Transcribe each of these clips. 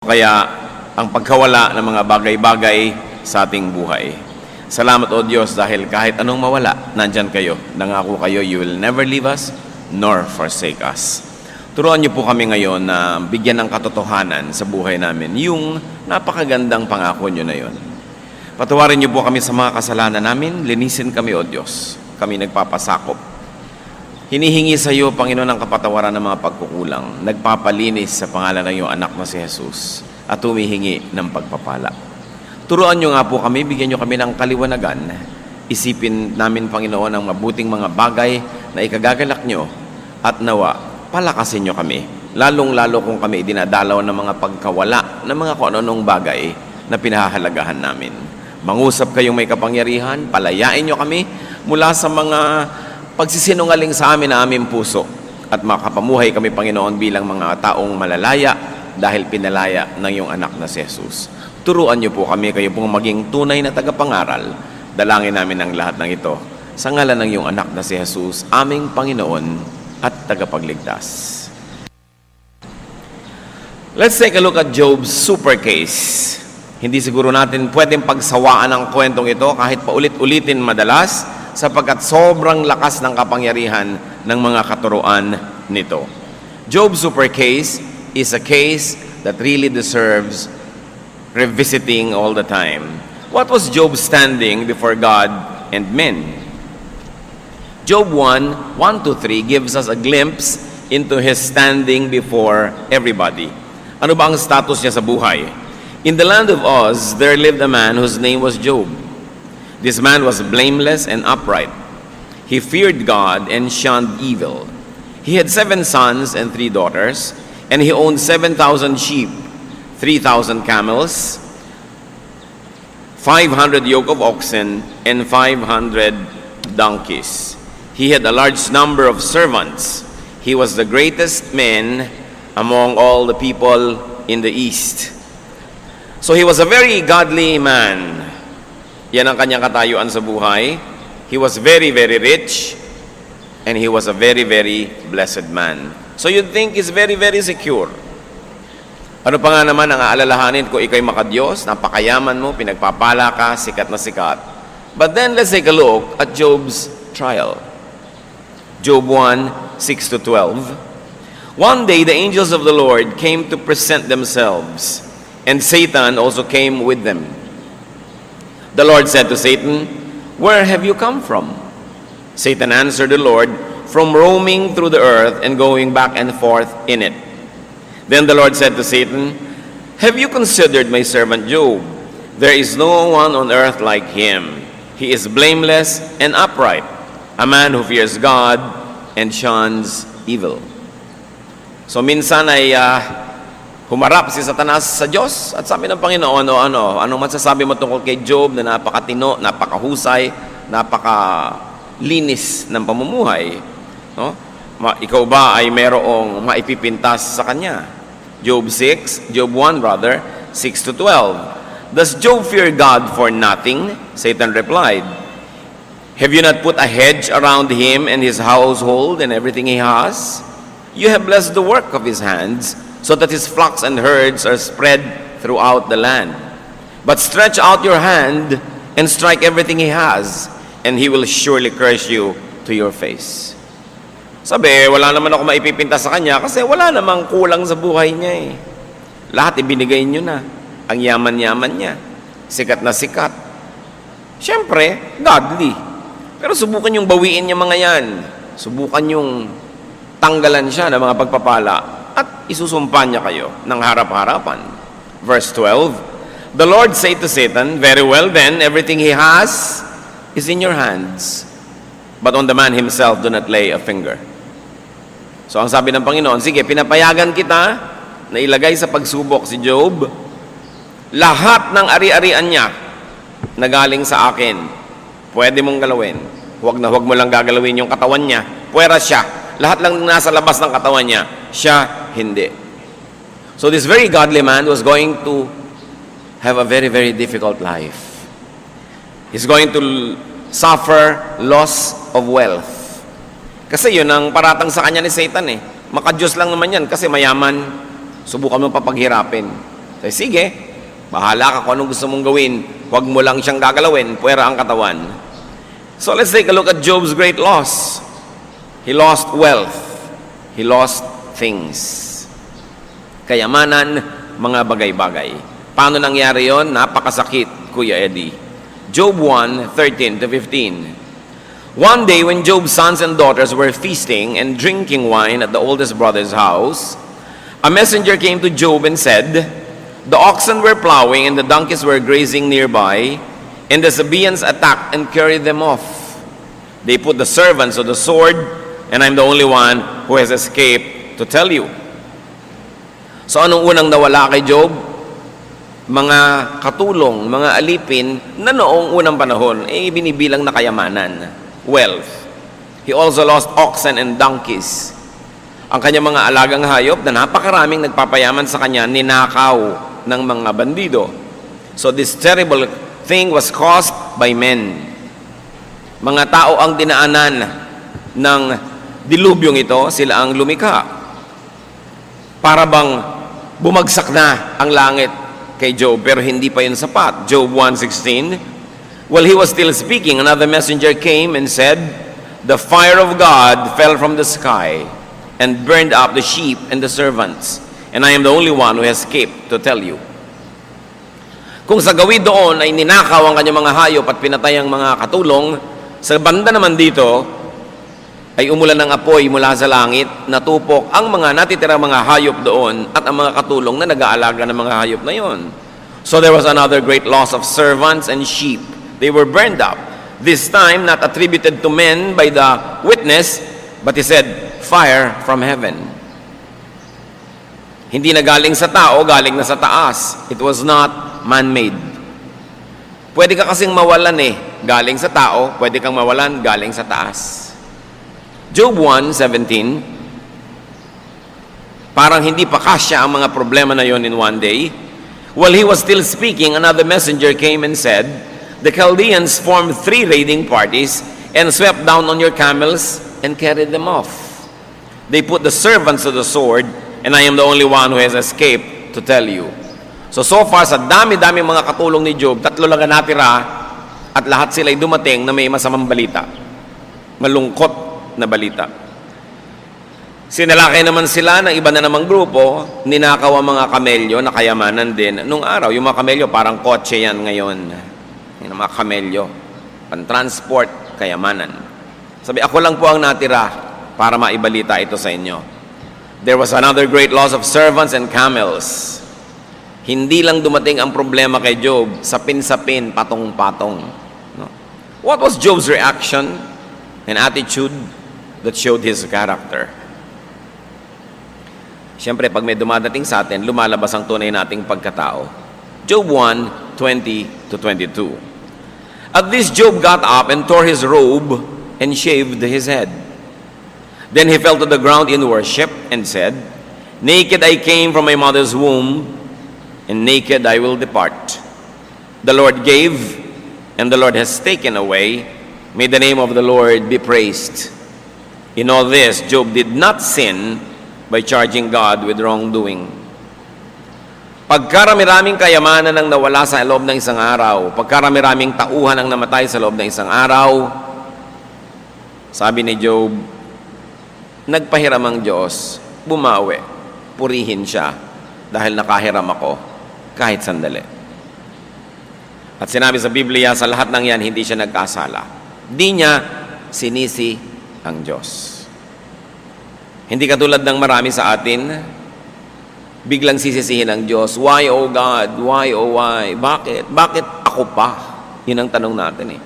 kaya ang pagkawala ng mga bagay-bagay sa ating buhay. Salamat o Diyos dahil kahit anong mawala, nandyan kayo. Nangako kayo, you will never leave us nor forsake us. Turuan niyo po kami ngayon na bigyan ng katotohanan sa buhay namin yung napakagandang pangako niyo na yon. Patawarin niyo po kami sa mga kasalanan namin, linisin kami o Diyos. Kami nagpapasakop. Hinihingi sa iyo, Panginoon, ang kapatawaran ng mga pagkukulang. Nagpapalinis sa pangalan ng iyong anak na si Jesus at humihingi ng pagpapala. Turuan niyo nga po kami, bigyan niyo kami ng kaliwanagan. Isipin namin, Panginoon, ang mabuting mga bagay na ikagagalak niyo at nawa, palakasin niyo kami. Lalong-lalo kung kami dinadalaw ng mga pagkawala ng mga kung anong bagay na pinahahalagahan namin. Mangusap kayong may kapangyarihan, palayain niyo kami mula sa mga pagsisinungaling sa amin na aming puso at makapamuhay kami, Panginoon, bilang mga taong malalaya dahil pinalaya ng iyong anak na si Jesus. Turuan niyo po kami, kayo pong maging tunay na tagapangaral. Dalangin namin ang lahat ng ito sa ngalan ng iyong anak na si Jesus, aming Panginoon at tagapagligtas. Let's take a look at Job's super case. Hindi siguro natin pwedeng pagsawaan ang kwentong ito kahit paulit-ulitin madalas sapagkat sobrang lakas ng kapangyarihan ng mga katuruan nito. Job's super case is a case that really deserves revisiting all the time. What was Job standing before God and men? Job 1:1-3 gives us a glimpse into his standing before everybody. Ano ba ang status niya sa buhay? In the land of Uz, there lived a man whose name was Job. This man was blameless and upright. He feared God and shunned evil. He had 7 sons and 3 daughters, and he owned 7,000 sheep, 3,000 camels, 500 yoke of oxen, and 500 donkeys. He had a large number of servants. He was the greatest man among all the people in the east. So he was a very godly man. Yan ang kanyang katayuan sa buhay. He was very, very rich, and he was a very, very blessed man. So you'd think he's very, very secure. Ano pa nga naman ang aalalahanin kung ikaw'y makadiyos, napakayaman mo, pinagpapala ka, sikat na sikat. But then let's take a look at Job's trial. Job 1:6-12. One day the angels of the Lord came to present themselves, and Satan also came with them. The Lord said to Satan, "Where have you come from?" Satan answered the Lord, "From roaming through the earth and going back and forth in it." Then the Lord said to Satan, "Have you considered my servant Job? There is no one on earth like him. He is blameless and upright, a man who fears God and shuns evil." So minsan ay humarap si Satanas sa Diyos at sabi ng Panginoon, ano masasabi mo tungkol kay Job na napakatino, napakahusay, napakalinis ng pamumuhay? No? Ikaw ba ay merong maipipintas sa kanya? Job 1 rather, 6-12. Does Job fear God for nothing? Satan replied, "Have you not put a hedge around him and his household and everything he has? You have blessed the work of his hands, so that his flocks and herds are spread throughout the land. But stretch out your hand and strike everything he has, and he will surely curse you to your face." Sabi, wala naman ako maipipinta sa kanya kasi wala namang kulang sa buhay niya eh. Lahat ibinigay niyo na. Ang yaman-yaman niya. Sikat na sikat. Siyempre, godly. Pero subukan yung bawiin niya mga yan. Subukan yung tanggalan siya ng mga pagpapala at isusumpan niya kayo ng harap-harapan. Verse 12, the Lord said to Satan, "Very well then, everything he has is in your hands. But on the man himself do not lay a finger." So ang sabi ng Panginoon, sige, pinapayagan kita na ilagay sa pagsubok si Job. Lahat ng ari-arian niya na galing sa akin, pwede mong galawin. Huwag na huwag mo lang gagalawin yung katawan niya. Puwera siya. Lahat lang nasa labas ng katawan niya. Siya, hindi. So this very godly man was going to have a very, very difficult life. He's going to suffer loss of wealth. Kasi yun ang paratang sa kanya ni Satan eh. Makadiyos lang naman yan kasi mayaman. Subukan mo papaghirapin. So, sige, bahala ka kung anong gusto mong gawin. Huwag mo lang siyang gagalawin, puwera ang katawan. So let's take a look at Job's great loss. He lost wealth. He lost things. Kayamanan, mga bagay-bagay. Paano nangyari yon? Napakasakit, Kuya Eddie. Job 1:13-15. One day when Job's sons and daughters were feasting and drinking wine at the oldest brother's house, a messenger came to Job and said, "The oxen were plowing and the donkeys were grazing nearby, and the Sabaeans attacked and carried them off. They put the servants to the sword, and I'm the only one who has escaped to tell you." So anong unang nawala kay Job? Mga katulong, mga alipin na noong unang panahon, binibilang na kayamanan, wealth. He also lost oxen and donkeys. Ang kanyang mga alagang hayop na napakaraming nagpapayaman sa kanya, ninakaw ng mga bandido. So this terrible thing was caused by men. Mga tao ang dinaanan ng dilubyong ito, sila ang lumikha. Para bang bumagsak na ang langit kay Job, pero hindi pa yun sapat. Job 1:16, while he was still speaking, another messenger came and said, "The fire of God fell from the sky and burned up the sheep and the servants, and I am the only one who has escaped to tell you." Kung sa gawin doon ay ninakaw ang kanyang mga hayop at pinatay ang mga katulong, sa banda naman dito ay umulan ng apoy mula sa langit, natupok ang mga natitirang mga hayop doon at ang mga katulong na nag-aalaga ng mga hayop na yon. So there was another great loss of servants and sheep. They were burned up. This time not attributed to men by the witness, but he said, "Fire from heaven." Hindi na galing sa tao, galing na sa taas. It was not man-made. Pwede ka kasing mawalan galing sa tao, pwede kang mawalan galing sa taas. Job 1:17, parang hindi pa kasya ang mga problema na yon in one day. While he was still speaking, another messenger came and said, "The Chaldeans formed 3 raiding parties and swept down on your camels and carried them off. They put the servants to the sword, and I am the only one who has escaped to tell you." So far, sa dami-dami mga katulong ni Job, 3 lang ang natira at lahat sila'y dumating na may masamang balita. Malungkot na balita. Sinalakay naman sila ng iba na namang grupo, ninakaw ang mga kamelyo na kayamanan din. Nung araw, yung mga kamelyo parang kotse yan ngayon. Yung mga kamelyo, pan-transport, kayamanan. Sabi, ako lang po ang natira para maibalita ito sa inyo. There was another great loss of servants and camels. Hindi lang dumating ang problema kay Job, sapin-sapin, patong-patong. No? What was Job's reaction and attitude that showed his character? Siyempre, pag may dumadating sa atin, lumalabas ang tunay nating pagkatao. Job 1:20-22. At this Job got up and tore his robe and shaved his head. Then he fell to the ground in worship and said, "Naked I came from my mother's womb, and naked I will depart. The Lord gave, and the Lord has taken away. May the name of the Lord be praised." In all this, Job did not sin by charging God with wrongdoing. Pagkarami-raming kayamanan ang nawala sa loob ng isang araw, pagkarami-raming tauhan ang namatay sa loob ng isang araw, sabi ni Job, nagpahiram ang Diyos, bumawi, purihin siya, dahil nakahiram ako, kahit sandali. At sinabi sa Biblia, sa lahat ng yan, hindi siya nagkasala. Di niya sinisi ang Diyos. Hindi katulad ng marami sa atin, biglang sisisihin ang Diyos. Why, oh God? Why, oh why? Bakit? Bakit ako pa? Yun ang tanong natin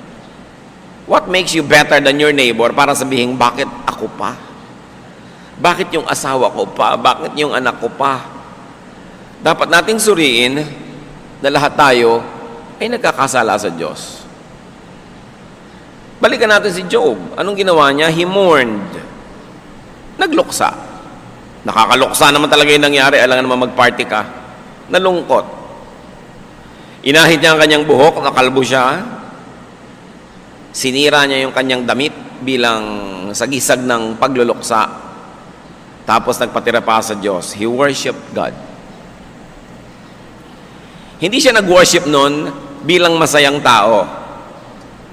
What makes you better than your neighbor para sabihin, bakit ako pa? Bakit yung asawa ko pa? Bakit yung anak ko pa? Dapat nating suriin na lahat tayo ay nagkakasala sa Diyos. Balikan natin si Job. Anong ginawa niya? He mourned. Nagluksa. Nakakaluksa naman talaga yung nangyari. Alangan naman mag-party ka. Nalungkot. Inahit niya ang kanyang buhok. Nakalbo siya. Sinira niya yung kanyang damit bilang sagisag ng pagluluksa. Tapos nagpatira pa sa Diyos. He worshiped God. Hindi siya nag-worship noon bilang masayang tao.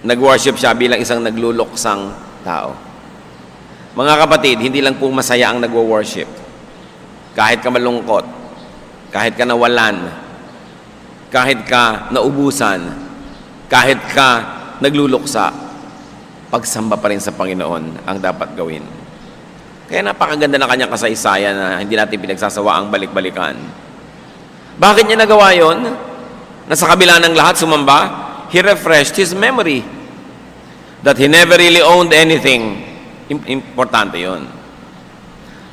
Nag-worship siya bilang isang nagluluksang tao. Mga kapatid, hindi lang po masaya ang nagwo-worship. Kahit ka malungkot, kahit ka nawalan, kahit ka naubusan, kahit ka nagluluksa, pagsamba pa rin sa Panginoon ang dapat gawin. Kaya napakaganda na kanyang kasaysayan na hindi natin pinagsasawa ang balik-balikan. Bakit niya nagawa yon? Na sa kabila ng lahat sumamba, he refreshed his memory that he never really owned anything. Importante yon.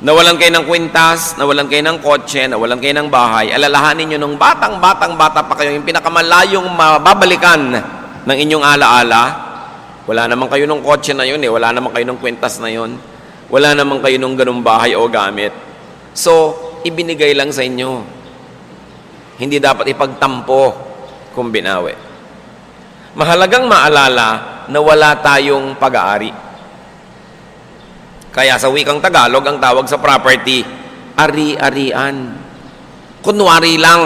Nawalan kayo ng kwintas, nawalan kayo ng kotse, nawalan kayo ng bahay, alalahanin nyo nung bata pa kayo, yung pinakamalayong mababalikan ng inyong alaala, wala naman kayo ng kotse na yun wala naman kayo ng kwintas na yun, wala naman kayo ng ganung bahay o gamit. So, ibinigay lang sa inyo. Hindi dapat ipagtampo kung binawi. Mahalagang maalala na wala tayong pag-aari. Kaya sa wikang Tagalog, ang tawag sa property, ari-arian. Kunwari lang.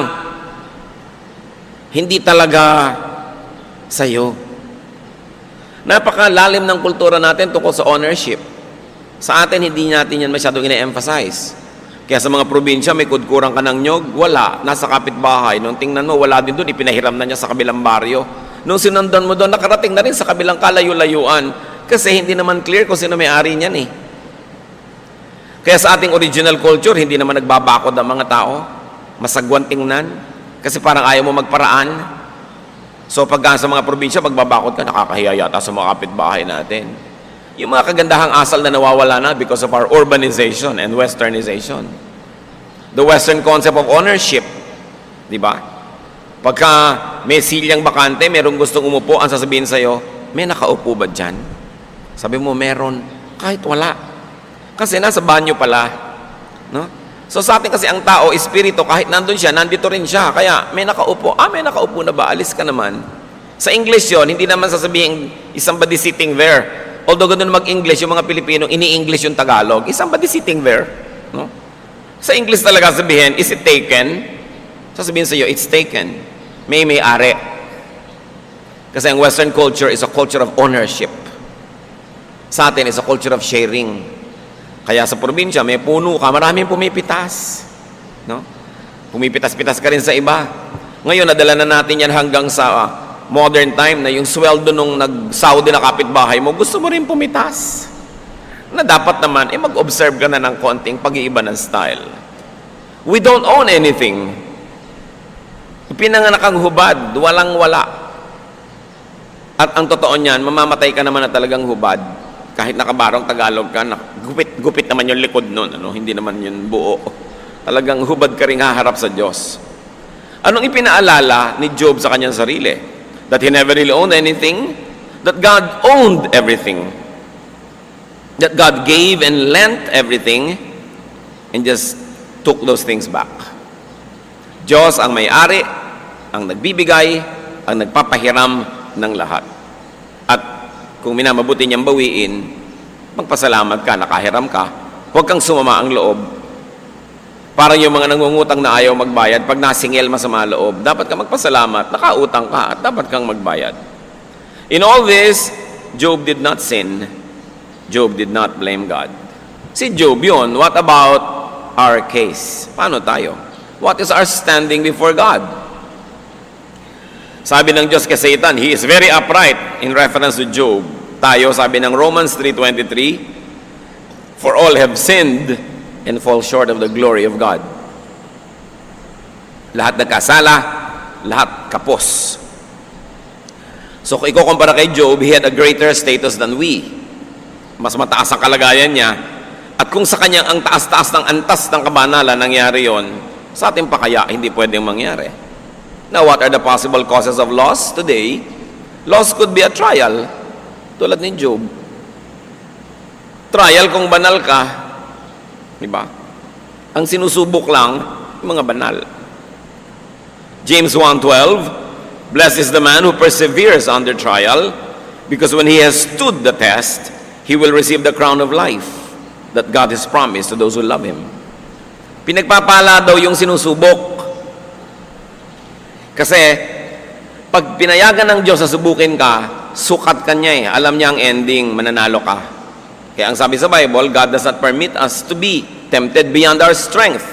Hindi talaga sa'yo. Napakalalim ng kultura natin tungkol sa ownership. Sa atin, hindi natin yan masyadong ina-emphasize. Kaya sa mga probinsya, may kudkurang ka ng nyog, wala, nasa kapitbahay. Nung tingnan mo, wala din doon, ipinahiram na niya sa kabilang baryo. Nung sinundan mo doon, nakarating na rin sa kabilang kalayo-layuan. Kasi hindi naman clear kung sino may-ari niyan Kaya sa ating original culture, hindi naman nagbabakod ang mga tao. Masagwan tingnan. Kasi parang ayaw mo magparaan. So pagka sa mga probinsya, magbabakod ka, nakakahiya yata sa mga kapitbahay natin. Yung mga kagandahang asal na nawawala na because of our urbanization and westernization. The Western concept of ownership, di ba? Pagka may silyang bakante, merong gustong umupo, ang sasabihin sa'yo, may nakaupo ba dyan? Sabi mo, meron. Kahit wala. Kasi nasa banyo pala. No? So sa atin kasi ang tao, espiritu, kahit nandun siya, nandito rin siya. Kaya may nakaupo. May nakaupo na ba? Alis ka naman. Sa English yon, hindi naman sasabihin, is somebody sitting there. Although ganun mag-English, yung mga Pilipino, ini-English yung Tagalog. Is somebody sitting there? No? Sa English talaga sabihin, is it taken? Sasabihin sa iyo, it's taken. May-ari. Kasi ang Western culture is a culture of ownership. Sa atin, is a culture of sharing. Kaya sa probinsya, may puno ka, maraming pumipitas. No? Pumipitas-pitas ka rin sa iba. Ngayon, nadala na natin yan hanggang sa modern time na yung sweldo nung nag-Saudi na kapitbahay mo, gusto mo rin pumitas. Na dapat naman, mag-observe ka na ng konting pag-iiba ng style. We don't own anything. Pinanganak ang hubad, walang-wala. At ang totoo niyan, mamamatay ka naman na talagang hubad. Kahit nakabarong Tagalog ka, gupit naman yung likod nun, hindi naman yun buo. Talagang hubad ka rin haharap sa Diyos. Anong ipinaalala ni Job sa kanyang sarili? That he never really owned anything, that God owned everything, that God gave and lent everything, and just took those things back. Diyos ang may-ari, ang nagbibigay, ang nagpapahiram ng lahat. At kung minamabuti niyang bawiin, magpasalamat ka, nakahiram ka, huwag kang sumama ang loob. Parang yung mga nangungutang na ayaw magbayad, pag nasingil masama loob, dapat ka magpasalamat, nakautang ka, at dapat kang magbayad. In all this, Job did not sin. Job did not blame God. Si Job yun. What about our case? Paano tayo? What is our standing before God? Sabi ng Diyos kay Satan, he is very upright in reference to Job. Tayo, sabi ng Romans 3:23, for all have sinned and fall short of the glory of God. Lahat nagkasala, lahat kapos. So kung ikukumpara kay Job, he had a greater status than we. Mas mataas ang kalagayan niya. At kung sa kanya ang taas-taas ng antas ng kabanalan nangyari yon, sa atin pa kaya hindi pwedeng mangyari. Now, what are the possible causes of loss today? Loss could be a trial, tulad ni Job. Trial kung banal ka, diba? Ang sinusubok lang, yung mga banal. James 1:12, blessed is the man who perseveres under trial, because when he has stood the test, he will receive the crown of life that God has promised to those who love Him. Pinagpapala daw yung sinusubok. Kasi, pag pinayagan ng Diyos na subukin ka, sukat ka niya eh. Alam niya ang ending, mananalo ka. Kaya ang sabi sa Bible, God does not permit us to be tempted beyond our strength.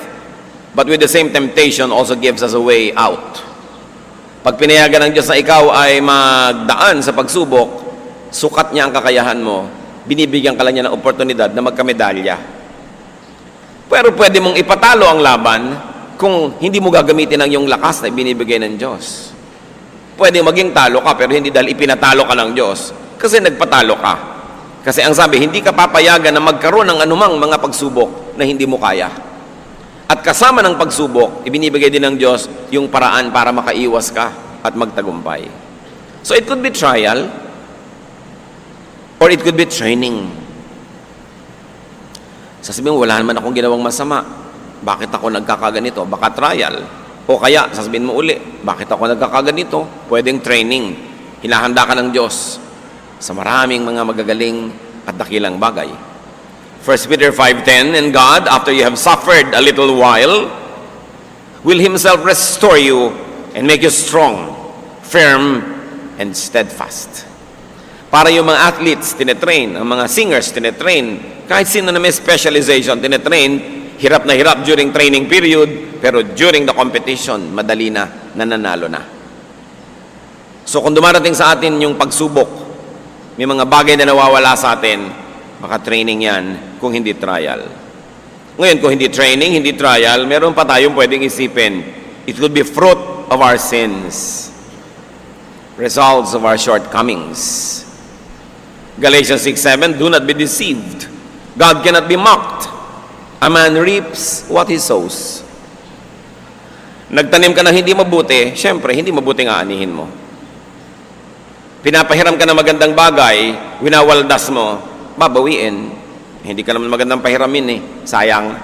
But with the same temptation also gives us a way out. Pag pinayagan ng Diyos na ikaw ay magdaan sa pagsubok, sukat niya ang kakayahan mo, binibigyan ka lang niya ng oportunidad na magkamedalya. Pero pwede mong ipatalo ang laban kung hindi mo gagamitin ang iyong lakas na ibinibigay ng Diyos. Pwede maging talo ka, pero hindi dahil ipinatalo ka ng Diyos. Kasi nagpatalo ka. Kasi ang sabi, hindi ka papayagan na magkaroon ng anumang mga pagsubok na hindi mo kaya. At kasama ng pagsubok, ibinibigay din ng Diyos yung paraan para makaiwas ka at magtagumpay. So it could be trial, or it could be training. Sasabihin mo, wala naman akong ginawang masama. Bakit ako nagkakaganito? Baka trial. O kaya, sasabihin mo uli, bakit ako nagkakaganito? Pwedeng training. Hinahanda ka ng Diyos sa maraming mga magagaling at dakilang bagay. 1 Peter 5:10, and God, after you have suffered a little while, will Himself restore you and make you strong, firm, and steadfast. Para yung mga athletes, tinetrain, ang mga singers, tinetrain, kahit sino na may specialization, tinetrain, hirap na hirap during training period, pero during the competition, madali na, nananalo na. So kung dumarating sa atin yung pagsubok, may mga bagay na nawawala sa atin, baka training yan, kung hindi trial. Ngayon, kung hindi training, hindi trial, meron pa tayong pwedeng isipin. It will be fruit of our sins. Results of our shortcomings. Galatians 6:7, do not be deceived. God cannot be mocked. A man reaps what he sows. Nagtanim ka ng hindi mabuti, syempre, hindi mabuti nga anihin mo. Pinapahiram ka ng magandang bagay, winawaldas mo, babawiin. Hindi ka naman magandang pahiramin eh, sayang.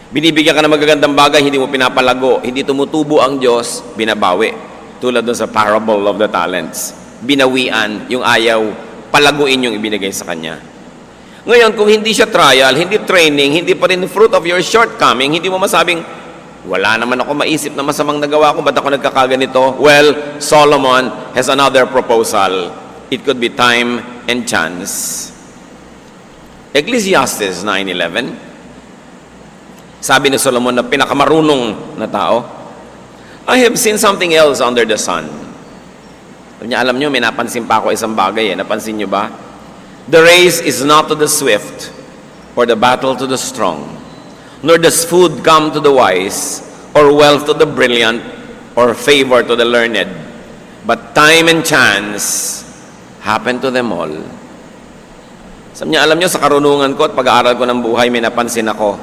Binibigyan ka ng magagandang bagay, hindi mo pinapalago, hindi tumutubo ang Diyos, binabawi. Tulad dun sa parable of the talents. Binawian, yung ayaw, palaguin yung ibinigay sa Kanya. Ngayon, kung hindi siya trial, hindi training, hindi pa rin fruit of your shortcoming, hindi mo masabing, wala naman ako maisip na masamang nagawa ko, ba't ako nagkakaganito? Well, Solomon has another proposal. It could be time and chance. Ecclesiastes 9:11, sabi ni Solomon na pinakamarunong na tao, I have seen something else under the sun. Alam niyo, may napansin pa ako isang bagay. Napansin niyo ba? The race is not to the swift, or the battle to the strong, nor does food come to the wise, or wealth to the brilliant, or favor to the learned. But time and chance happen to them all. Sabi niya, alam niyo, sa karunungan ko at pag-aaral ko ng buhay, may napansin ako.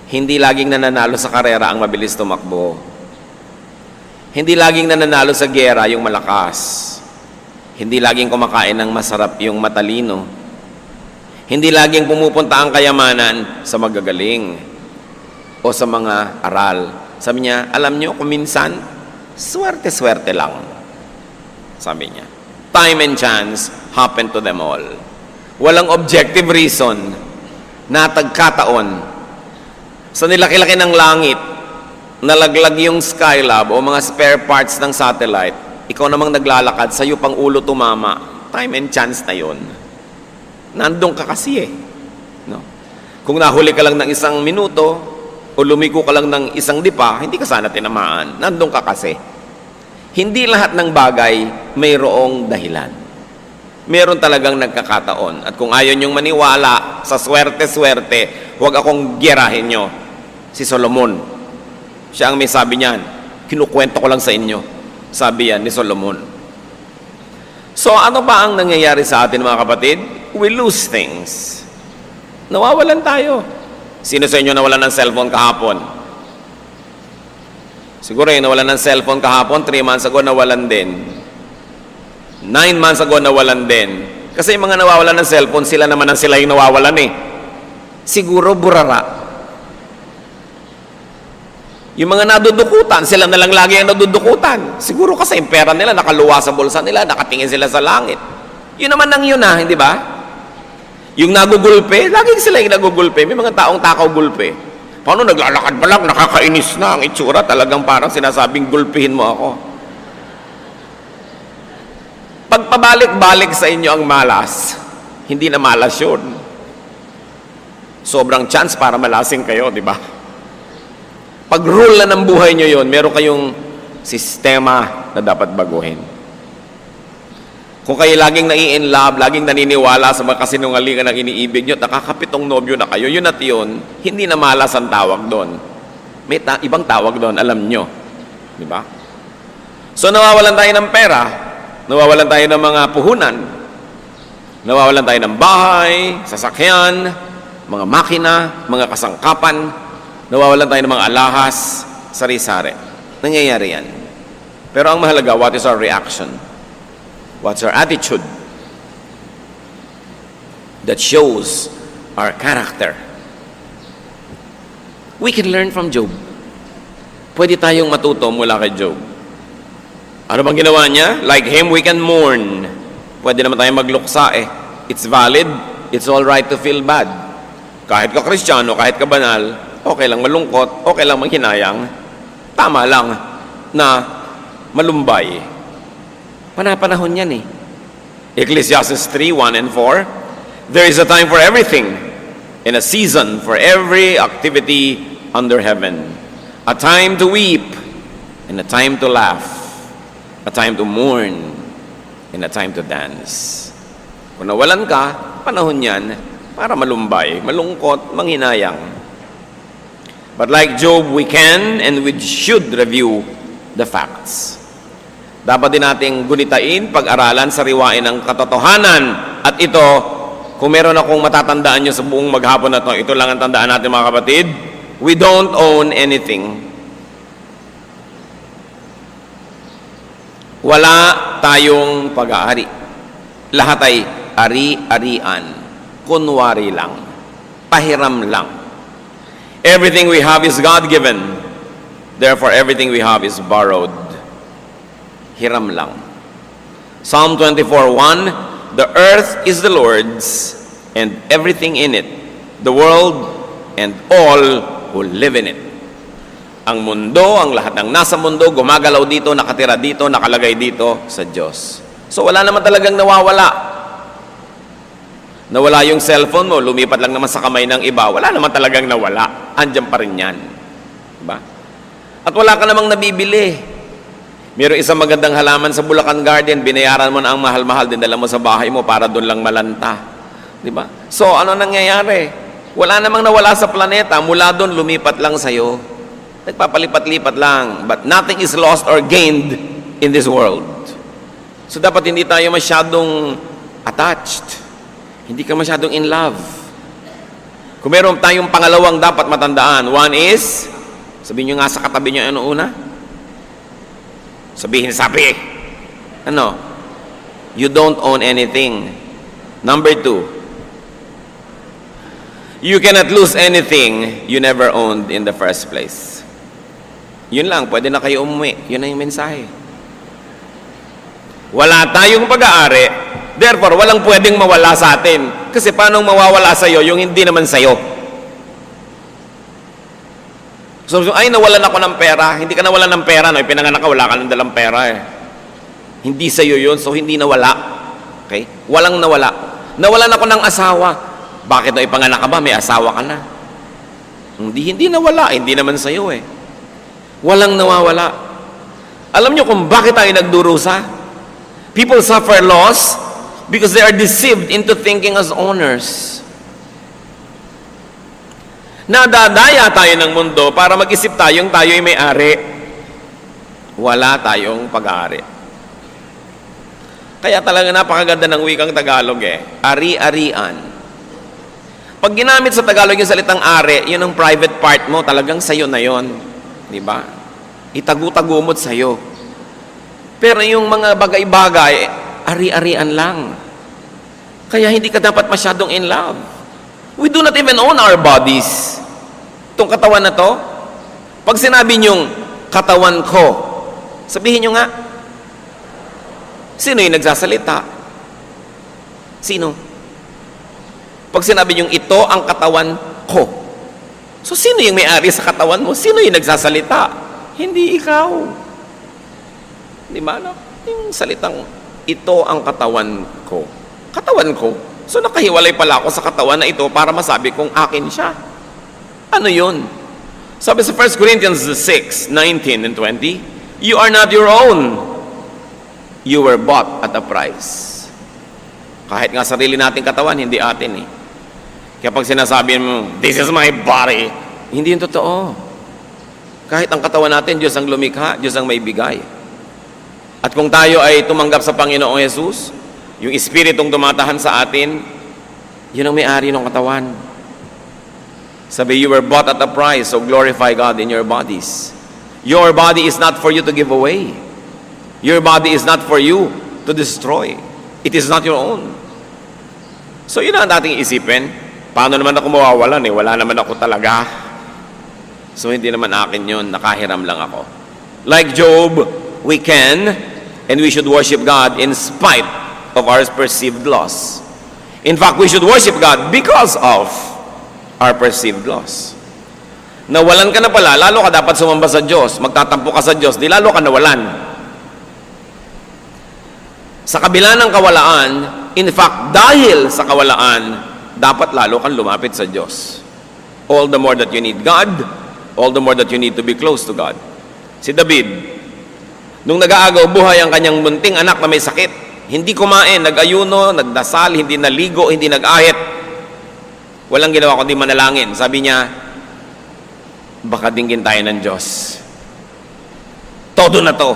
Hindi laging nananalo sa karera ang mabilis tumakbo. Hindi laging nananalo sa giyera yung malakas. Hindi laging kumakain ng masarap yung matalino. Hindi laging pumupunta ang kayamanan sa magagaling o sa mga aral. Sabi niya, alam niyo, kung minsan, swerte-swerte lang. Sabi niya, time and chance happen to them all. Walang objective reason na tagkataon. Sa nilaki-laki ng langit, nalaglag yung Skylab o mga spare parts ng satellite, ikaw namang naglalakad, sa'yo pang ulo tumama, time and chance na yon. Nandun ka kasi eh. No? Kung nahuli ka lang ng isang minuto, o lumiko ka lang ng isang dipa, hindi ka sana tinamaan. Nandun ka kasi. Hindi lahat ng bagay mayroong dahilan. Meron talagang nagkakataon. At kung ayaw niyong maniwala sa swerte-swerte, huwag akong giyerahin nyo. Si Solomon, siya ang may sabi niyan, kinukwento ko lang sa inyo. Sabi yan ni Solomon. So, ano ba ang nangyayari sa atin, mga kapatid? We lose things. Nawawalan tayo. Sino sa inyo nawalan ng cellphone kahapon? Siguro yung nawalan ng cellphone kahapon, 3 months ago nawalan din. 9 months ago nawalan din. Kasi yung mga nawawalan ng cellphone, sila naman ang sila yung nawawalan eh. Siguro burara. Yung mga nadudukutan, sila na lang lagi ang nadudukutan. Siguro kasi yung pera nila nakaluwa sa bulsa nila, nakatingin sila sa langit. Yun naman ang yun hindi ba? Yung nagugulpe, laging sila yung nagugulpe. May mga taong takaw gulpe. Paano naglalakad pa lang, nakakainis na ang itsura, talagang parang sinasabing gulpihin mo ako. Pagpabalik-balik sa inyo ang malas, hindi na malas yun. Sobrang chance para malasing kayo, di ba? Pag rule na ng buhay nyo yun, meron kayong sistema na dapat baguhin. Kung kayo laging nai-in-love, laging naniniwala sa mga kasinungalingan ng iniibig nyo, nakakapitong nobyo na kayo, yun at yun, hindi na malas ang tawag doon. May ibang tawag doon, alam nyo. Di ba? So nawawalan tayo ng pera, nawawalan tayo ng mga puhunan, nawawalan tayo ng bahay, sasakyan, mga makina, mga kasangkapan, nawawalan tayo ng mga alahas, sari-sari. Nangyayari yan. Pero ang mahalaga, what is our reaction? What's our attitude? That shows our character. We can learn from Job. Pwede tayong matuto mula kay Job. Ano bang ginawa niya? Like him, we can mourn. Pwede naman tayong magluksa eh. It's valid. It's all right to feel bad. Kahit ka Kristiyano, kahit ka banal, okay lang malungkot, okay lang manghinayang, tama lang na malumbay. Panapanahon yan eh. Ecclesiastes 3:1 and 4, there is a time for everything, and a season for every activity under heaven. A time to weep, and a time to laugh. A time to mourn, and a time to dance. Kung nawalan ka, panahon yan para malumbay, malungkot, manghinayang. But like Job, we can and we should review the facts. Dapat din nating gunitain, pag-aralan, sariwain ang katotohanan. At ito, kung meron akong matatandaan nyo sa buong maghapon na ito lang ang tandaan natin mga kapatid, we don't own anything. Wala tayong pag-aari. Lahat ay ari-arian. Kunwari lang. Pahiram lang. Everything we have is God-given. Therefore, everything we have is borrowed. Hiram lang. Psalm 24:1, the earth is the Lord's and everything in it, the world and all who live in it. Ang mundo, ang lahat ng nasa mundo, gumagalaw dito, nakatira dito, nakalagay dito sa Diyos. So wala naman talagang nawawala. Nawala yung cellphone mo, lumipat lang naman sa kamay ng iba, wala naman talagang nawala. Andiyan pa rin yan. Diba? At wala ka namang nabibili. Mayroong isang magandang halaman sa Bulacan Garden, binayaran mo na ang mahal-mahal, dinala mo sa bahay mo para doon lang malanta. Di ba? So, ano nangyayari? Wala namang nawala sa planeta, mula doon lumipat lang sa'yo. Nagpapalipat-lipat lang. But nothing is lost or gained in this world. So, dapat hindi tayo masyadong attached. Hindi ka masyadong in love. Kung meron tayong pangalawang dapat matandaan, one is, sabihin nyo nga sa katabi nyo, ano una? Sabi, ano? You don't own anything. Number 2, you cannot lose anything you never owned in the first place. Yun lang, pwede na kayo umuwi. Yun na yung mensahe. Wala tayong pag-aari, therefore, walang pwedeng mawala sa atin. Kasi paano mawawala sa'yo yung hindi naman sa'yo? So, ay, nawalan ako ng pera. Hindi ka nawalan ng pera, no? Pinanganak ka, wala ka ng dalang pera, eh. Hindi sa'yo yun, so hindi nawala. Okay? Walang nawala. Nawalan ako ng asawa. Bakit no, ipanganak ka ba? May asawa ka na. Hindi nawala. Hindi naman sa'yo, eh. Walang nawawala. Alam nyo kung bakit tayo nagdurusa? People suffer loss because they are deceived into thinking as owners. Nadadaya tayo ng mundo para mag-isip tayong tayo'y may-ari. Wala tayong pag-aari. Kaya talaga napakaganda ng wikang Tagalog eh. Ari-arian. Pag ginamit sa Tagalog yung salitang ari, yun ang private part mo, talagang sayo na yun. Di ba? Itagu-tagumot sayo. Pero yung mga bagay-bagay, ari-arian lang. Kaya hindi ka dapat masyadong in love. We do not even own our bodies. Itong katawan na to, pag sinabi niyong katawan ko, sabihin niyo nga, sino yung nagsasalita? Sino? Pag sinabi niyong ito ang katawan ko, So, sino yung may-ari sa katawan mo? Sino yung nagsasalita? Hindi ikaw. Di ba? No? Yung salitang, ito ang katawan ko. Katawan ko. So, nakahiwalay pala ako sa katawan na ito para masabi kong akin siya. Ano yun? Sabi sa 1 Corinthians 6, 19 and 20, you are not your own. You were bought at a price. Kahit nga sarili nating katawan, hindi atin eh. Kaya pag sinasabi mo, this is my body, hindi yun totoo. Kahit ang katawan natin, Diyos ang lumikha, Diyos ang maibigay. At kung tayo ay tumanggap sa Panginoong Jesus, yung Espiritong tumatahan sa atin, yun ang may-ari ng katawan. Sabi, you were bought at a price, so glorify God in your bodies. Your body is not for you to give away. Your body is not for you to destroy. It is not your own. So yun ang ating isipin. Paano naman ako mawawalan eh? Wala naman ako talaga. So hindi naman akin yun. Nakahiram lang ako. Like Job, we can and we should worship God in spite of our perceived loss. In fact, we should worship God because of our perceived loss. Nawalan ka na pala, lalo ka dapat sumamba sa Diyos. Magtatampo ka sa Diyos, di lalo ka nawalan. Sa kabila ng kawalaan, in fact, dahil sa kawalaan, dapat lalo kang lumapit sa Diyos. All the more that you need God, all the more that you need to be close to God. Si David, nung nag-aagaw buhay ang kanyang munting anak na may sakit, hindi kumain, nag-ayuno, nagdasal, hindi naligo, hindi nag-ahit. Walang ginawa kundi manalangin. Sabi niya, baka dinggin tayo ng Diyos. Todo na to.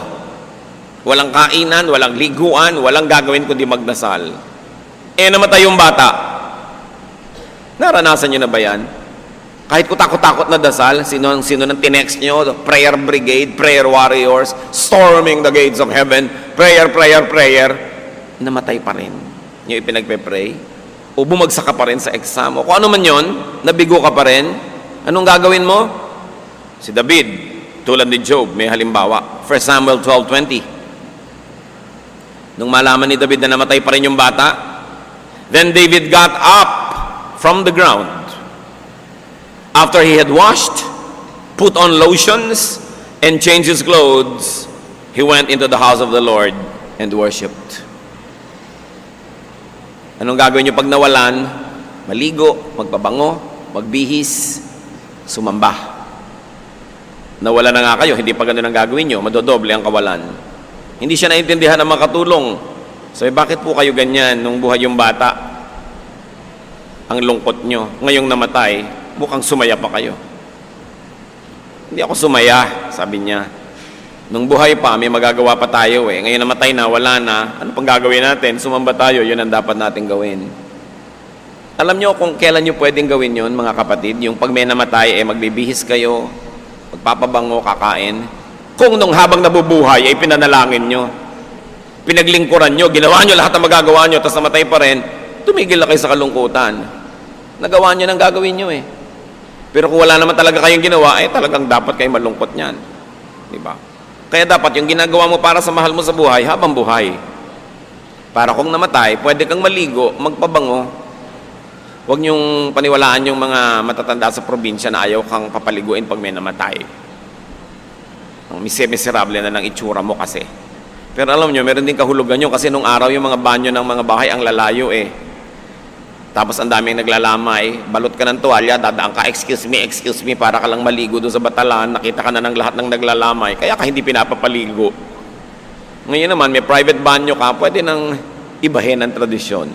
Walang kainan, walang liguan, walang gagawin kundi magdasal. Namatay yung bata. Naranasan niyo na ba yan? Kahit kutakot-takot na dasal, sino nang tinext niyo? Prayer brigade, prayer warriors, storming the gates of heaven, prayer, prayer, prayer. Namatay pa rin. Yung ipinagpe-pray. O bumagsak ka pa rin sa exam. O kung ano man yon, nabigo ka pa rin. Anong gagawin mo? Si David, tulad ni Job, may halimbawa. 1 Samuel 12:20. Nung malaman ni David na namatay pa rin yung bata, then David got up from the ground. After he had washed, put on lotions, and changed his clothes, he went into the house of the Lord and worshipped. Anong gagawin nyo pag nawalan? Maligo, magpabango, magbihis, sumamba. Nawala na nga kayo, hindi pa ganun ang gagawin nyo, madodoble ang kawalan. Hindi siya naintindihan ng makatulong. Sabi, bakit po kayo ganyan nung buhay yung bata? Ang lungkot nyo. Ngayong namatay, mukhang sumaya pa kayo. Hindi ako sumaya, sabi niya. Nung buhay pa, may magagawa pa tayo eh. Ngayon namatay na, wala na. Ano pang gagawin natin? Sumamba tayo, yun ang dapat natin gawin. Alam nyo kung kailan nyo pwedeng gawin yun, mga kapatid? Yung pag may namatay, magbibihis kayo, magpapabango, kakain. Kung nung habang nabubuhay, ay pinanalangin nyo, pinaglingkuran nyo, ginawa nyo lahat ng magagawa nyo, tapos namatay pa rin, tumigil na kayo sa kalungkutan. Nagawa nyo ng gagawin nyo eh. Pero kung wala naman talaga kayong ginawa, talagang dapat kayo malungkot niyan. Diba? Kaya dapat yung ginagawa mo para sa mahal mo sa buhay, habang buhay. Para kung namatay, pwede kang maligo, magpabango. Huwag niyong paniwalaan yung mga matatanda sa probinsya na ayaw kang papaliguin pag may namatay. Ang miserable na ng itsura mo kasi. Pero alam nyo, meron din kahulugan nyo kasi nung araw yung mga banyo ng mga bahay ang lalayo eh. Tapos ang daming naglalamay, balot ka ng tuwalya, dadaan ka, excuse me, para ka lang maligo doon sa batalan, nakita ka na ng lahat ng naglalamay, kaya ka hindi pinapapaligo. Ngayon naman, may private banyo ka, pwede nang ibahin ang tradisyon.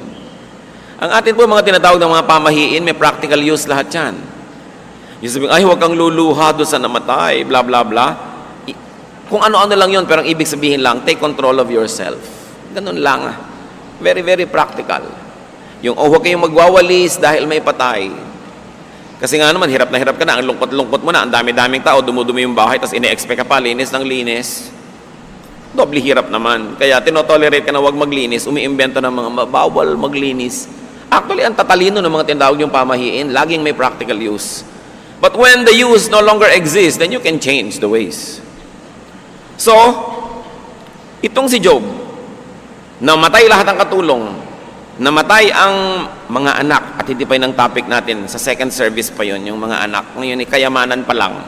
Ang atin po mga tinatawag ng mga pamahiin, may practical use lahat yan. Yung sabihin, ay huwag kang luluha doon sa namatay, bla bla bla. Kung ano-ano lang yun, pero ang ibig sabihin lang, take control of yourself. Ganun lang. Very, very practical. Yung, huwag kayong magwawalis dahil may patay. Kasi nga naman, hirap ka na, ang lungkot-lungkot mo na, ang dami-daming tao, dumudumi yung bahay, tapos ine-expect ka pa, linis ng linis. Doble hirap naman. Kaya tinotolerate ka na huwag maglinis, umiimbento ng mga bawal maglinis. Actually, ang tatalino ng mga tinatawag yung pamahiin, laging may practical use. But when the use no longer exists, then you can change the ways. So, itong si Job, namatay lahat ang katulong, namatay ang mga anak, at hindi pa yun ang topic natin, sa second service pa yun, yung mga anak. Ngayon, kayamanan pa lang.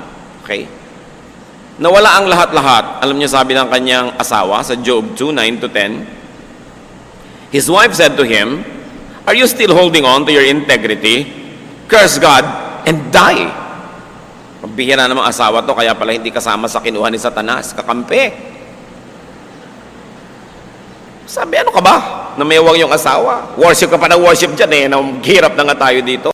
Okay? Nawala ang lahat-lahat. Alam niyo, sabi ng kanyang asawa sa Job 2, 9 to 10, his wife said to him, "Are you still holding on to your integrity? Curse God and die." Pagbihira namang asawa to, kaya pala hindi kasama sa kinuha ni Satanas. Kakampi. Sabi, ano ka ba? Namewang yung asawa. Worship ka pa na worship dyan eh. Naghirap na nga tayo dito.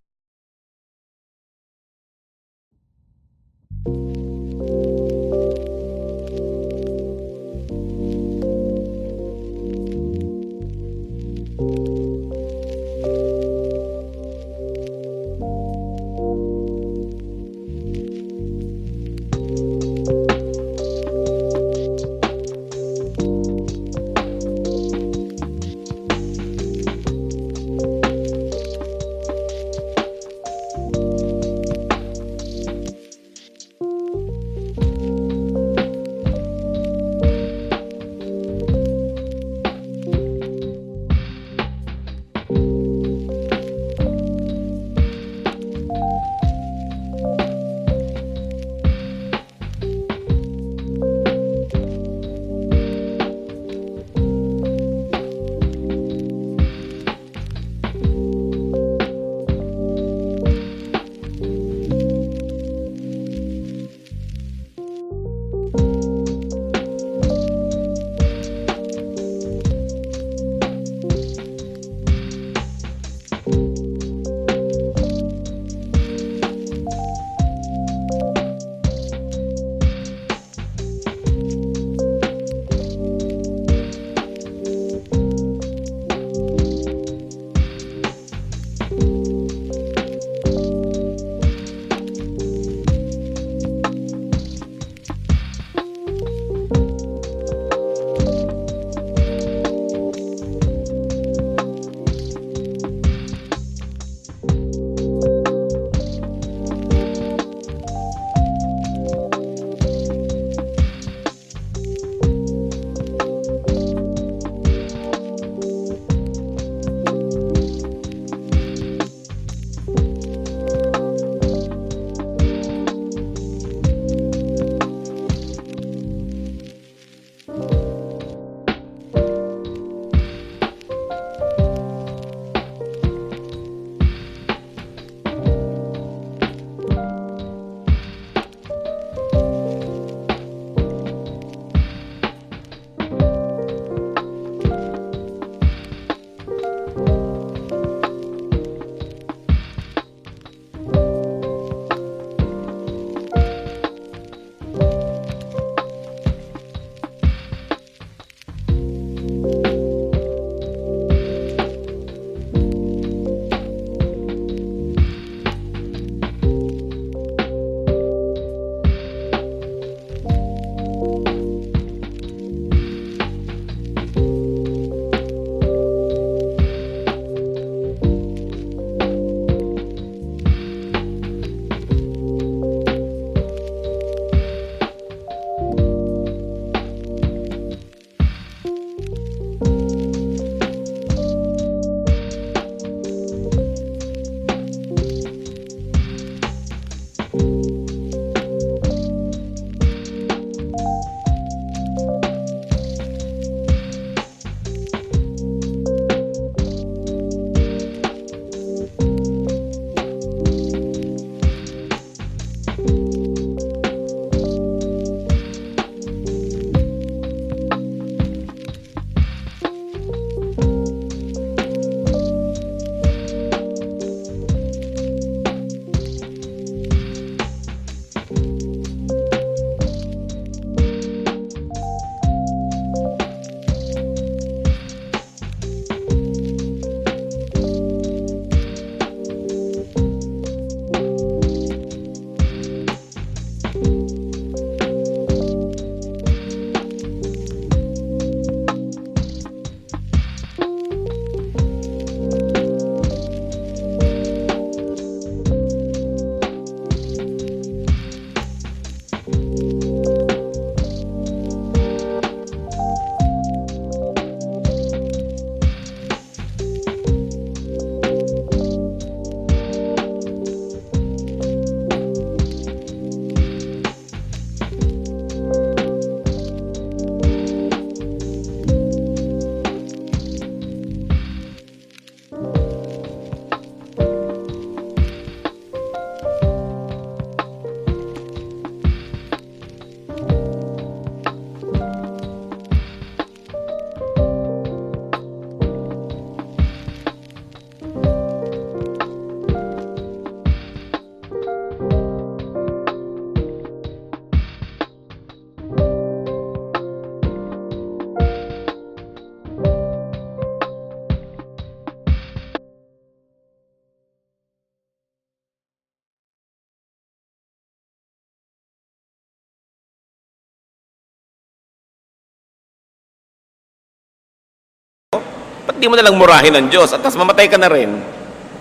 Ba't di mo nalang murahin ng Diyos? At tas mamatay ka na rin.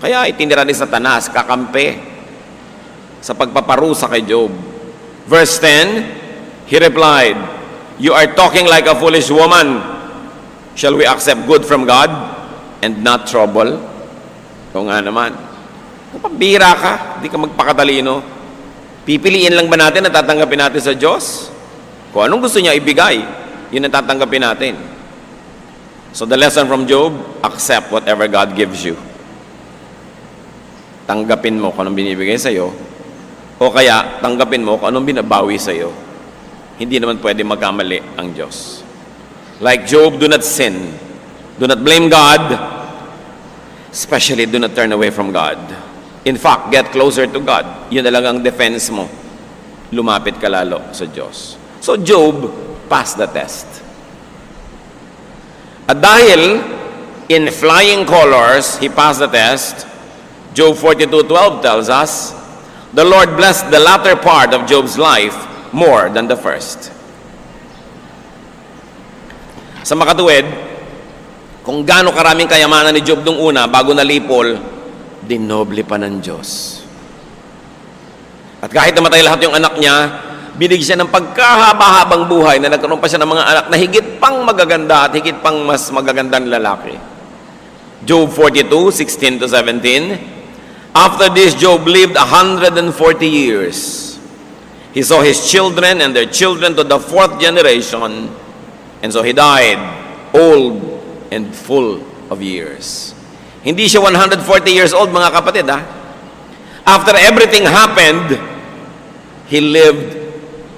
Kaya itinira ni Satanas, kakampi sa pagpaparusa kay Job. Verse 10, he replied, "You are talking like a foolish woman. Shall we accept good from God and not trouble?" O nga naman. Pambira ka, di ka magpakatalino. Pipiliin lang ba natin na tatanggapin natin sa Diyos? Kung anong gusto niya ibigay, yun ang tatanggapin natin. So the lesson from Job, accept whatever God gives you. Tanggapin mo kung anong binibigay sa'yo, o kaya tanggapin mo kung anong binabawi sa'yo. Hindi naman pwede magkamali ang Diyos. Like Job, do not sin. Do not blame God. Especially, do not turn away from God. In fact, get closer to God. Yun na lang ang defense mo. Lumapit ka lalo sa Diyos. So, Job passed the test. At dahil, in flying colors, he passed the test, Job 42:12 tells us, the Lord blessed the latter part of Job's life more than the first. Sa makatuwid, kung gaano karaming kayamanan ni Job nung una, bago nalipol, dinoble pa ng Diyos. At kahit namatay lahat yung anak niya, binigyan siya ng pagkahaba-habang buhay na nagkaroon pa siya ng mga anak na higit pang magaganda at higit pang mas magagandang lalaki. Job 42:16-17, after this, Job lived 140 years. He saw his children and their children to the 4th generation, and so he died old and full of years. Hindi siya 140 years old, mga kapatid, ha? After everything happened, he lived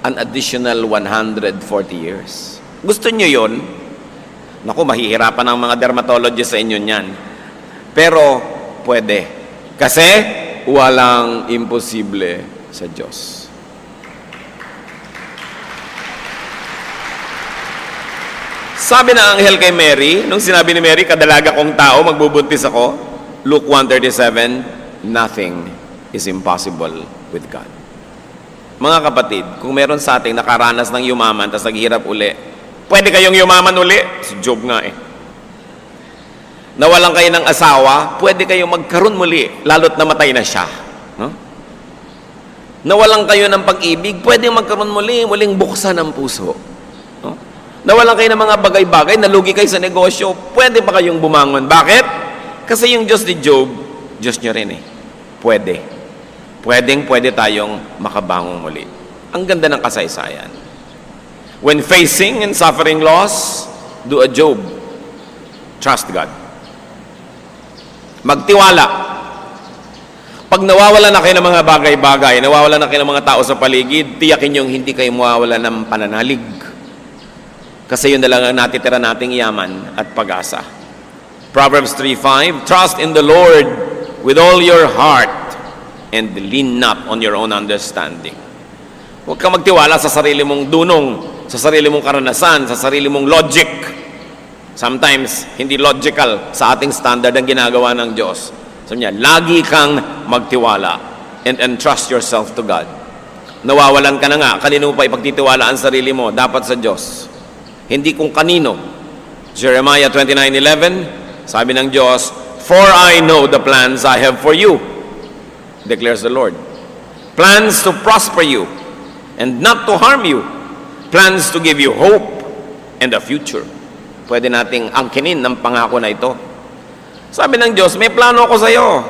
an additional 140 years. Gusto nyo yun? Naku, mahihirapan ang mga dermatologist sa inyo niyan. Pero, pwede. Kasi, walang imposible sa Diyos. Sabi ng anghel kay Mary, nung sinabi ni Mary, kadalaga kong tao, magbubuntis ako, Luke 1:37, nothing is impossible with God. Mga kapatid, kung meron sa ating nakaranas ng yumaman, tapos naghihirap uli, pwede kayong yumaman uli? Si Job nga eh. Nawalan kayo ng asawa, pwede kayong magkaroon muli, lalo't namatay na siya. No? Nawalan kayo ng pag-ibig, pwede magkaroon muli, muling buksan ang puso. No? Nawalan kayo ng mga bagay-bagay, nalugi kayo sa negosyo, pwede pa kayong bumangon. Bakit? Kasi yung Diyos ni Job, Diyos niya rin eh. Pwede. Pwede tayong makabangon muli. Ang ganda ng kasaysayan. When facing and suffering loss, do a Job. Trust God. Magtiwala. Pag nawawalan na kayo ng mga bagay-bagay, nawawalan na kayo ng mga tao sa paligid, tiyakin yung hindi kayo mawawalan ng pananalig. Kasi yun na lang ang natitira nating yaman at pag-asa. Proverbs 3:5, trust in the Lord with all your heart and lean not on your own understanding. Huwag kang magtiwala sa sarili mong dunong, sa sarili mong karanasan, sa sarili mong logic. Sometimes, hindi logical sa ating standard ang ginagawa ng Diyos. Sabi niya, lagi kang magtiwala and entrust yourself to God. Nawawalan ka na nga, kanino pa ipagtitiwala ang sarili mo? Dapat sa Diyos. Hindi kung kanino. Jeremiah 29:11, sabi ng Diyos, for I know the plans I have for you, declares the Lord. Plans to prosper you and not to harm you. Plans to give you hope and a future. Pwede nating angkinin ng pangako na ito. Sabi ng Diyos, may plano ako sa iyo.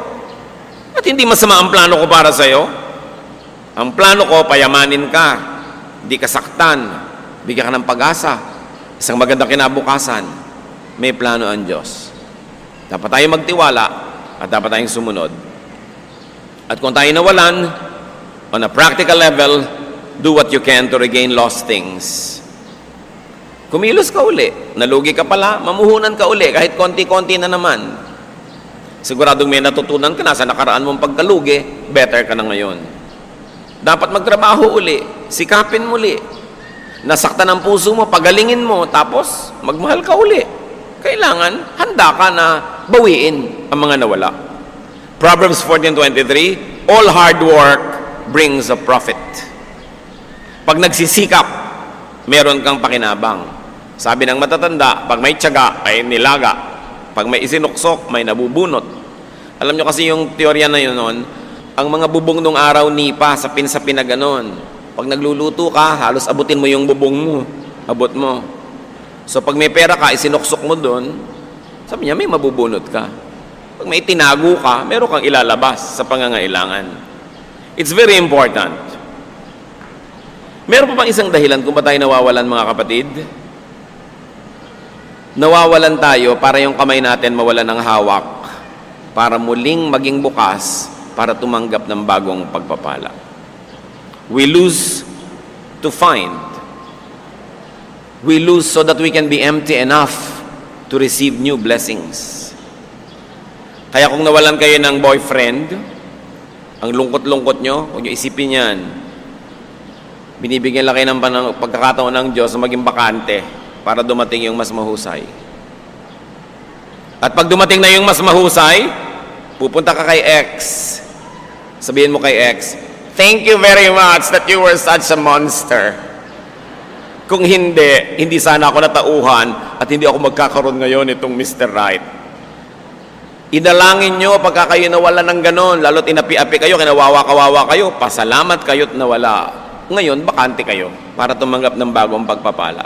At hindi masama ang plano ko para sa iyo. Ang plano ko, payamanin ka, hindi ka saktan, bigyan ka ng pag-asa, isang magandang kinabukasan. May plano ang Diyos. Dapat tayong magtiwala at dapat tayong sumunod. At kung tayo nawalan, on a practical level, do what you can to regain lost things. Kumilos ka uli. Nalugi ka pala, mamuhunan ka uli, kahit konti-konti na naman. Siguradong may natutunan ka na sa nakaraan mong pagkalugi, better ka na ngayon. Dapat magtrabaho uli, sikapin muli. Nasaktan ang puso mo, pagalingin mo, tapos magmahal ka uli. Kailangan, handa ka na bawiin ang mga nawala. Proverbs 14:23, all hard work brings a profit. Pag nagsisikap, meron kang pakinabang. Sabi ng matatanda, pag may tiyaga ay nilaga. Pag may isinuksok, may nabubunot. Alam nyo kasi yung teorya na yun noon, ang mga bubong nung araw nipa, sapin-sapin na ganon. Pag nagluluto ka, halos abutin mo yung bubong mo. Abot mo. So pag may pera ka, isinuksok mo doon, sabi niya, may mabubunot ka. Pag may tinago ka, meron kang ilalabas sa pangangailangan. It's very important. Meron pa bang isang dahilan kung ba tayo nawawalan, mga kapatid? Nawawalan tayo para yung kamay natin mawalan ng hawak, para muling maging bukas, para tumanggap ng bagong pagpapala. We lose to find. We lose so that we can be empty enough to receive new blessings. Kaya kung nawalan kayo ng boyfriend, ang lungkot-lungkot nyo, huwag nyo isipin yan. Binibigyan lang kayo ng pagkakataon ng Diyos na maging bakante para dumating yung mas mahusay. At pag dumating na yung mas mahusay, pupunta ka kay X. Sabihin mo kay X, "Thank you very much that you were such a monster. Kung hindi sana ako natauhan at hindi ako magkakaroon ngayon itong Mr. Right." Idalangin nyo pagka kayo nawala ng ganon, lalo't inapi-api kayo, kinawawa-kawawa kayo, pasalamat kayo't nawala. Ngayon, bakante kayo para tumanggap ng bagong pagpapala.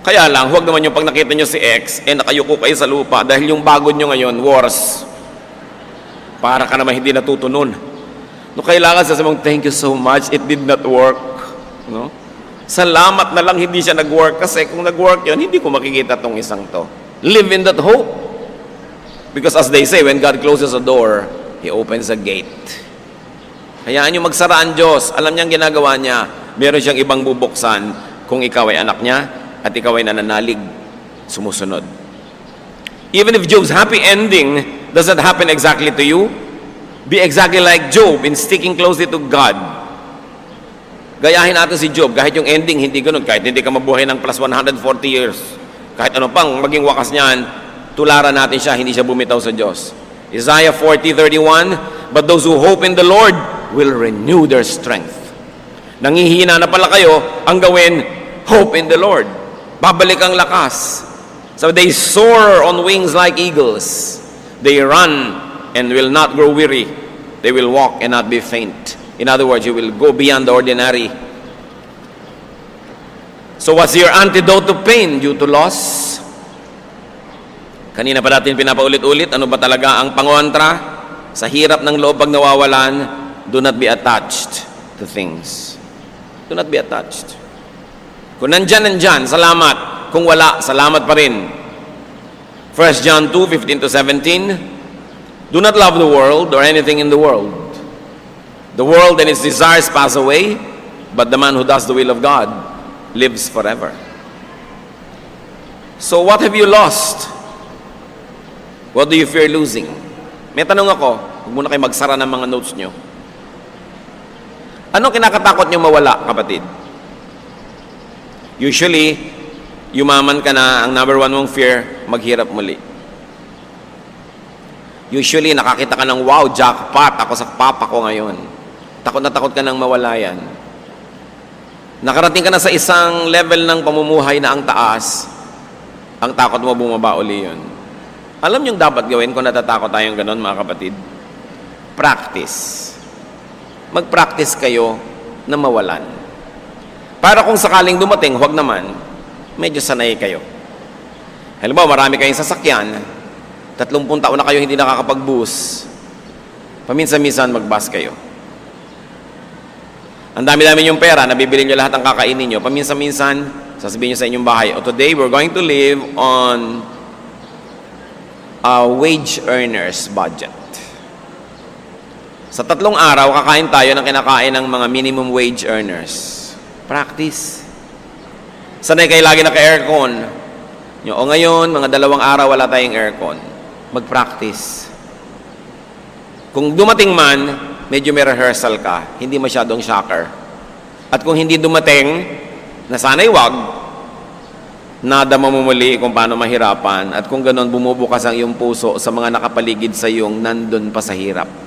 Kaya lang, huwag naman yung pag nakita nyo si X, nakayuko kayo sa lupa dahil yung bago nyo ngayon, worse. Para ka naman hindi natutunon. No, kailangan sasabihin mong, "Thank you so much, it did not work." No? Salamat na lang hindi siya nag-work kasi kung nag-work yun, hindi ko makikita tong isang to. Live in that hope. Because as they say, when God closes a door, He opens a gate. Hayaan nyo magsara ang Diyos. Alam niyang ginagawa niya. Meron siyang ibang bubuksan kung ikaw ay anak niya at ikaw ay nananalig, sumusunod. Even if Job's happy ending doesn't happen exactly to you, be exactly like Job in sticking closely to God. Gayahin natin si Job, kahit yung ending hindi ganun, kahit hindi ka mabuhay ng plus 140 years, kahit ano pang maging wakas niyan, tularan natin siya, hindi siya bumitaw sa Diyos. Isaiah 40:31, "But those who hope in the Lord will renew their strength." Nangihina na pala kayo, ang gawin, hope in the Lord. Babalik ang lakas. So they soar on wings like eagles. They run and will not grow weary. They will walk and not be faint. In other words, you will go beyond the ordinary. So what's your antidote to pain due to loss? Kanina pa natin pinapaulit-ulit, ano ba talaga ang pangontra sa hirap ng loob pag nawawalan? Do not be attached to things. Do not be attached. Kung nandyan, salamat. Kung wala, salamat pa rin. 1 John 2:15-17, "Do not love the world or anything in the world. The world and its desires pass away, but the man who does the will of God lives forever." So what have you lost? What do you fear losing? May tanong ako, huwag muna kayo magsara ng mga notes nyo. Anong kinakatakot nyo mawala, kapatid? Usually, yumaman ka na, ang number one mong fear, maghirap muli. Usually, nakakita ka ng, "Wow, jackpot, ako sa papa ko ngayon." Takot na takot ka nang mawala yan. Nakarating ka na sa isang level ng pamumuhay na ang taas, ang takot mo bumaba uli yun. Alam niyong dapat gawin kung natatakot tayong ganon, mga kapatid? Practice. Mag-practice kayo na mawalan. Para kung sakaling dumating, huwag naman, medyo sanay kayo. Halimbawa, marami kayong sasakyan, 30 taon na kayo hindi nakakapag-bus, paminsan-minsan mag-bus kayo. Ang dami-dami yung pera, nabibili nyo lahat ang kakainin nyo, paminsan-minsan, sasabihin nyo sa inyong bahay, "Oh, today we're going to live on a wage earner's budget." Sa 3 araw, kakain tayo ng kinakain ng mga minimum wage earners. Practice. Sanay kayo lagi naka-aircon. O ngayon, mga 2 araw wala tayong aircon. Mag-practice. Kung dumating man, medyo may rehearsal ka, hindi masyadong shocker. At kung hindi dumating, na sana'y wag, nada mamumuli kung paano mahirapan, at kung ganon bumubukas ang iyong puso sa mga nakapaligid sa iyong nandun pa sa hirap.